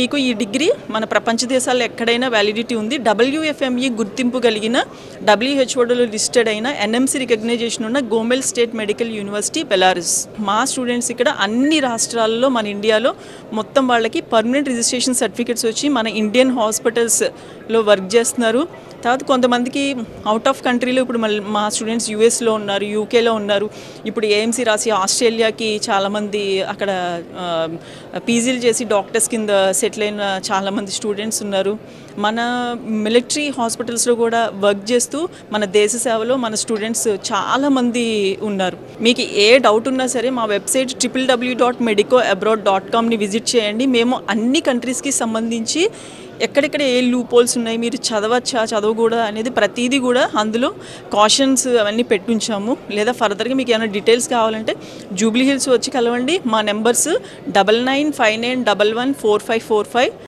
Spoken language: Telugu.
మీకు ఈ డిగ్రీ మన ప్రపంచ దేశాల్లో ఎక్కడైనా వ్యాలిడిటీ ఉంది. WFME గుర్తింపు కలిగిన WHOలో లిస్టెడ్ అయిన NMC రికగ్నైజేషన్ ఉన్న Gomel state medical university Belarus. మా స్టూడెంట్స్ ఇక్కడ అన్ని రాష్ట్రాల్లో మన ఇండియాలో మొత్తం వాళ్ళకి పర్మనెంట్ రిజిస్ట్రేషన్ సర్టిఫికేట్స్ వచ్చి మన ఇండియన్ హాస్పిటల్స్లో వర్క్ చేస్తున్నారు. తర్వాత కొంతమందికి అవుట్ ఆఫ్ కంట్రీలో ఇప్పుడు మా స్టూడెంట్స్ యూఎస్లో ఉన్నారు, యూకేలో ఉన్నారు. ఇప్పుడు AMC రాసి ఆస్ట్రేలియాకి చాలామంది అక్కడ పీజీలు చేసి డాక్టర్స్ కింద సెటిల్ అయిన చాలామంది స్టూడెంట్స్ ఉన్నారు. మన మిలిటరీ హాస్పిటల్స్లో కూడా వర్క్ చేస్తూ మన దేశ సేవలో మన స్టూడెంట్స్ చాలామంది ఉన్నారు. మీకు ఏ డౌట్ ఉన్నా సరే మా వెబ్సైట్ www.medicoabroad.comని విజిట్ చేయండి. మేము అన్ని కంట్రీస్కి సంబంధించి ఎక్కడెక్కడ ఏ లూప్ హోల్స్ ఉన్నాయి, మీరు చదవచ్చా చదవకూడదా అనేది ప్రతిదీ కూడా అందులో కాషన్స్ అవన్నీ పెట్టుంచాము. లేదా ఫర్దర్గా మీకు ఏమైనా డీటెయిల్స్ కావాలంటే జూబ్లీ హిల్స్ వచ్చి కలవండి. మా నెంబర్స్ 9959114545